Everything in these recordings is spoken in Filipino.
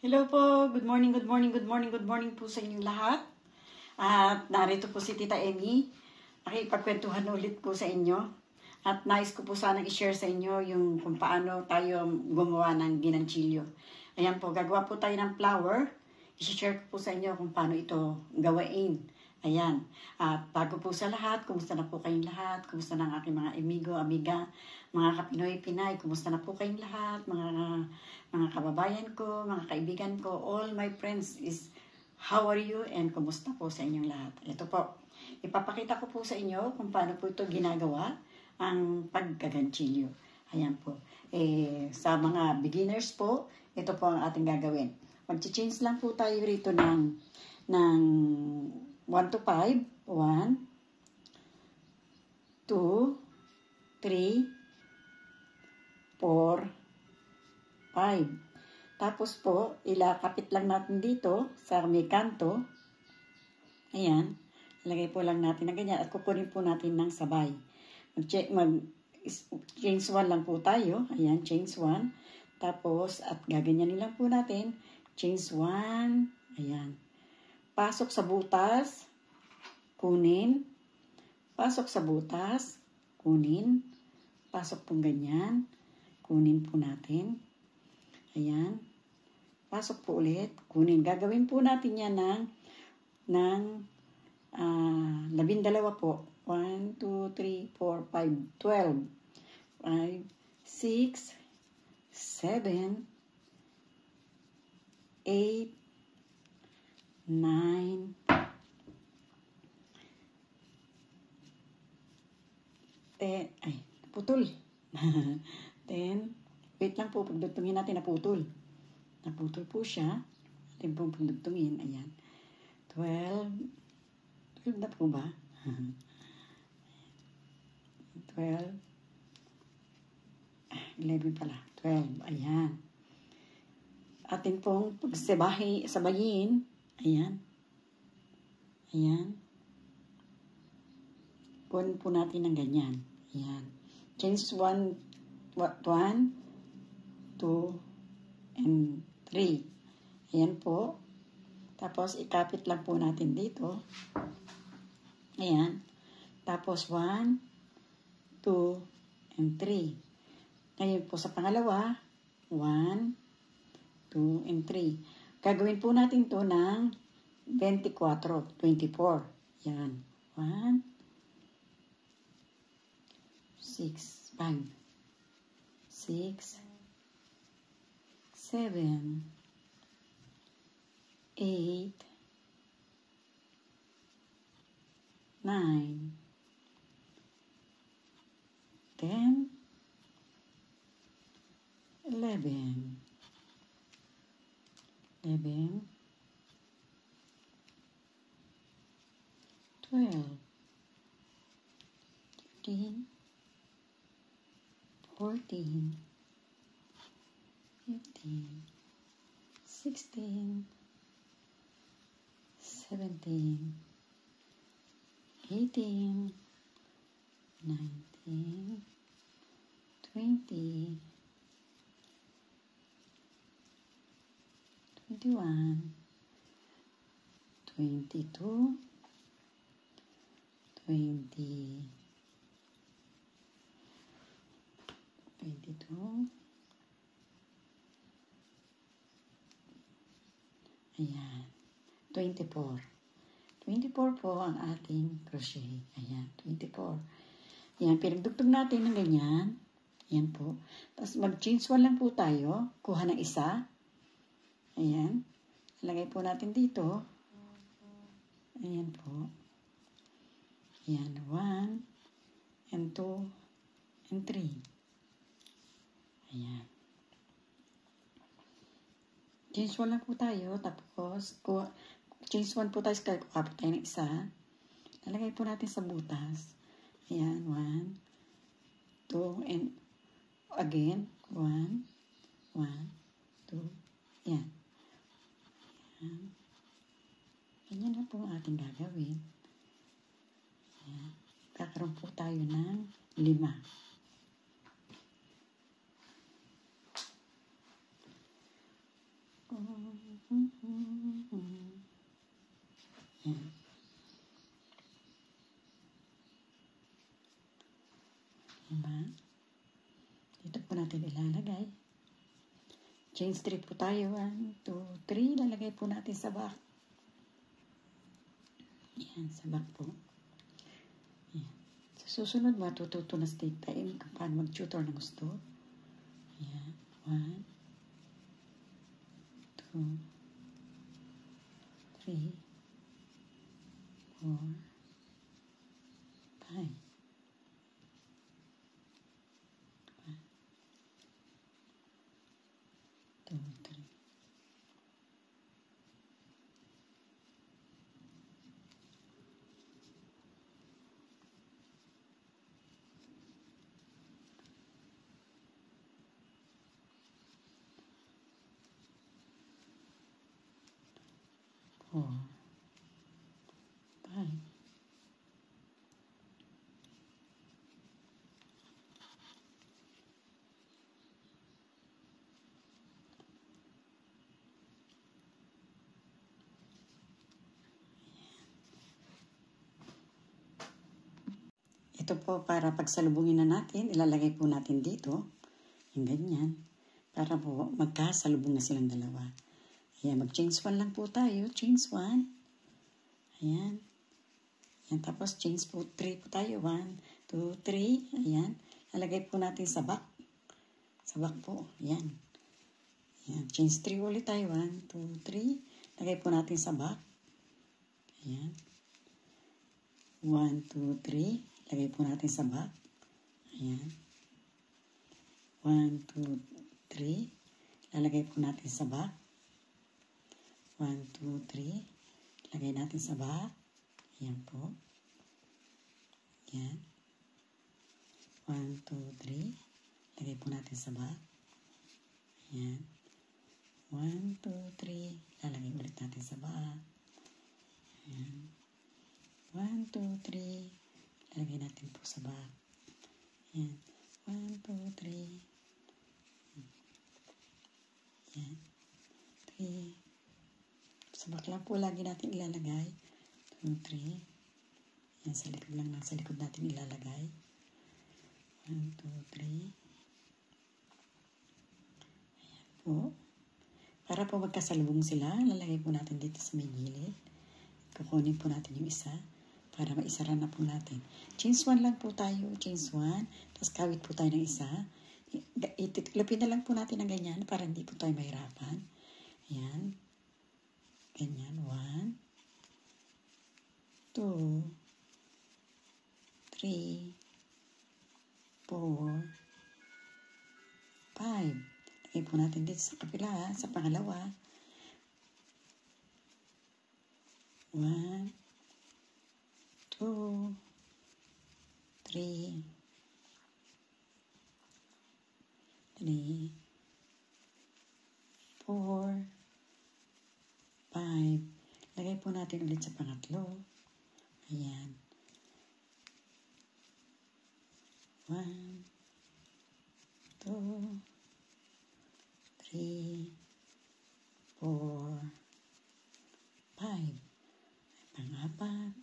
Hello po, good morning, good morning, good morning, good morning po sa inyong lahat. At narito po si Tita Emmy. Nakipagkwentuhan ulit po sa inyo. At nais ko po sanang i-share sa inyo yung kung paano tayo gumawa ng ginanchilyo. Ayan po, gagawa po tayo ng flour. I-share ko po sa inyo kung paano ito gawain. Ayan. At bago po sa lahat, kumusta na po kayong lahat? Kumusta na ang aking mga amigo, amiga, mga kapinoy-pinay? Kumusta na po kayong lahat? Mga kababayan ko, mga kaibigan ko, all my friends is how are you and kumusta po sa inyong lahat? Ito po, ipapakita ko po sa inyo kung paano po ito ginagawa ang paggaganchilyo. Ayan po. Sa mga beginners po, ito po ang ating gagawin. Mag-change lang po tayo rito ng 1 to 5. 1, 2, 3, 4, 5. Tapos po, ilakapit lang natin dito sa may kanto. Ayan. Ilagay po lang natin na ganyan at kukunin po natin ng sabay. Change 1 lang po tayo. Ayan, change 1. Tapos, at gaganyanin lang po natin. Change 1. Ayan. Pasok sa butas. Kunin. Pasok sa butas. Kunin. Pasok pong ganyan. Kunin po natin. Ayan. Pasok po ulit. Kunin. Gagawin po natin yan ng 12 po. 1, 2, 3, 4, 5, 12. 5, 6, 7, 8, 9, 10, ay, naputol. 10, wait lang po, pagdugtungin natin, naputol. Naputol po siya. Atin pong pagdugtungin, ayan. 12 na po ba? 12, 11 pala. 12, ayan. Atin pong sabayin, ayan. Ayan. Kunin po natin ng ganyan. Ayan. Change 1, 2, and 3. Ayan po. Tapos, ikapit lang po natin dito. Ayan. Tapos, 1, 2, and 3. Ngayon po sa pangalawa, 1, 2, and 3. Gagawin po natin to ng 24. Ayan. 1, 6, 5, 6, 7, 8, 9, 10, 11, 12, 13, 14, 15, 16, 17, 18, 19, 20, 21, 22, 23, 22. Ayan. 24. 24 po ang ating crochet. Ayan. 24. Ayan. Pinagdugtog natin ng ganyan. Ayan po. Tapos mag-change 1 lang po tayo. Kuha ng isa. Ayan. Lagay po natin dito. Ayan po. Ayan. 1, and 2, and 3. Ayan. Change 1 lang po tayo. Tapos, change 1 po tayo. Kuha po tayo ng isa. Lalagay po natin sa butas. Ayan. 1, 2, and again. 1, 1, 2. Ayan. Ayan. Ganyan na po ang ating gagawin. Ayan. Kakaroon po tayo ng 5. Yan. Diba? Dito po natin ilalagay. Chain 3 po tayo. 1, 2, 3. Lalagay po natin sa back. Yan, sa back po. Yan. Sa susunod, matututo na state time kung paano mag-tutor na gusto. Yan. 1, 2, 3, 4, 5. 2, 3. Four, 5. Ito po para pagsalubungin na natin, ilalagay po natin dito, yung ganyan, para po magkasalubong na silang dalawa. Ayan, mag-chains 1 lang po tayo, chains 1. Ayan. Ayan, tapos chains po 3 po tayo, 1, 2, 3. Ayan, lalagay po natin sa back. Sa back po, ayan. Ayan, chains 3 ulit tayo, 1, 2, 3. Lagay po natin sa back. Ayan. 1, 2, 3. Lagay po natin sa back. Ayan. 1, 2, 3. Lalagay po natin sa back. 1, 2, 3. Lagay natin sa back. Ayan po. Ayan. 1, 2, 3. Lagay po natin sa back. Ayan. 1, 2, 3. Lalagay ulit natin sa back. Ayan. 1, 2, 3. Lalagay natin po sa back. Ayan. 1, 2, 3. Ayan. 3. Sa back lang po lagi natin ilalagay. 2, 3. Ayan, sa likod lang. Sa likod natin ilalagay. 1, 2, 3. Ayan po. Para po magkasalubong sila, lalagay po natin dito sa may gilid. Kukunin po natin yung isa para maisara na po natin. Chains 1 lang po tayo. Chains 1. Tapos kawit po tayo ng isa. Itiklopin na lang po natin ng ganyan para hindi po tayo mahirapan. Ayan. Ganyan. 1, 2, 3, 4, 5. Lagay po natin dito sa kapila, sa pangalawa. 1, 2, 3, 4, 5. Lagay po natin ulit sa pangatlo. Ayan. 1, 2, 3, 4, 5. Pang-apat.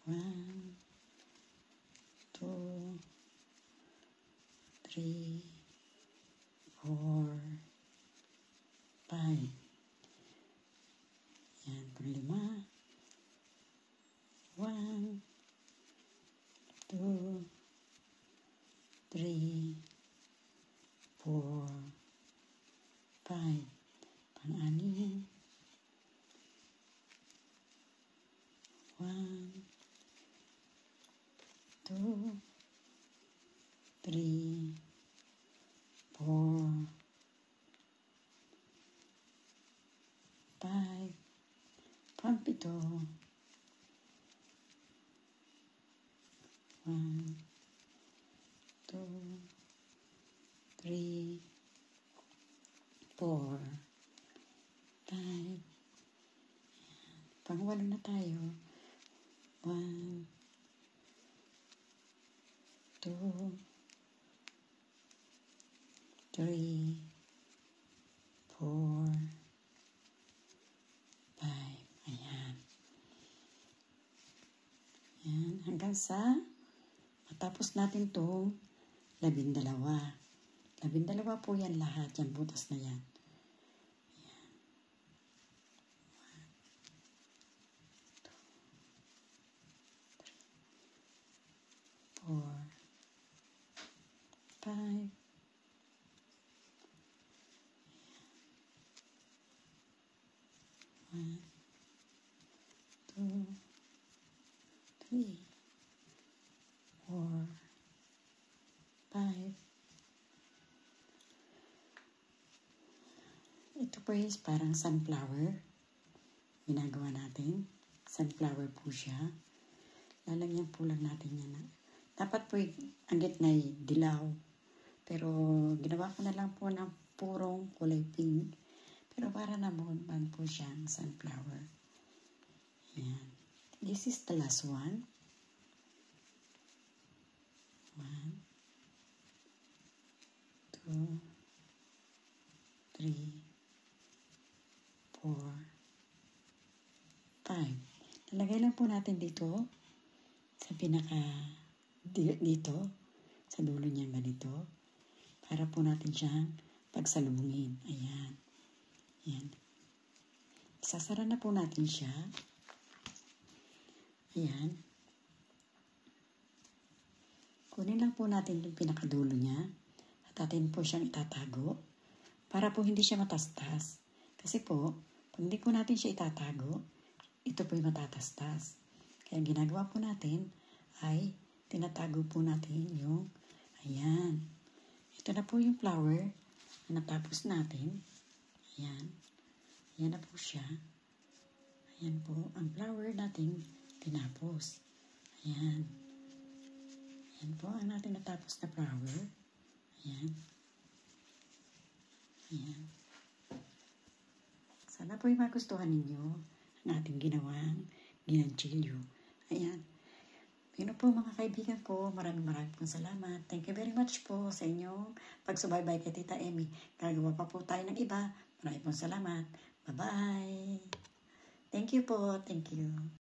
1, 2, 3, 4, 5. Yan, pang-lima. 1, 2, 3, 4, 5. Pang-anim. 1, 2, 3, 4, 5. Pang-pito. 1, 2, 3, 4, 5. Pang-walo na tayo. 1, 2, 3, hanggang sa matapos natin itong 12. 12 po yan lahat, yung butas na yan. 4, 5, 1, 2, 3, 4, 5. Ito po is parang sunflower. Ginagawa natin. Sunflower po siya. Lalagyan po lang natin yan. Dapat po ang gitna ay dilaw. Pero ginawa ko na lang po ng purong kulay pink. Pero para naman po siyang sunflower. Yan. This is the last one. 1, 2, 3, 4, 5. Nalagay lang po natin dito sa dito sa dulo niya ganito para po natin siyang pagsalubungin. Ayan. Ayan. Isasara na po natin siya. Ayan. Kunin lang po natin yung pinakadulo niya at atin po siyang itatago para po hindi siya matastas. Kasi po, pag hindi po natin siya itatago, ito po yung matatastas. Kaya ginagawa po natin ay tinatago po natin yung, ayan. Ito na po yung flower na natapos natin. Ayan. Ayan na po siya. Ayan po ang flower natin tinapos. Ayan. Ayan po ang natin natapos na flower. Ayan. Ayan. Sana po yung magustuhan ninyo ang ating ginawang ginanchilyo. Ayan. Yun po mga kaibigan ko, maraming pong salamat. Thank you very much po sa inyong pagsubaybay kay Tita Emmy. Gagawa pa po tayo ng iba. Maraming pong salamat. Bye-bye. Thank you po. Thank you.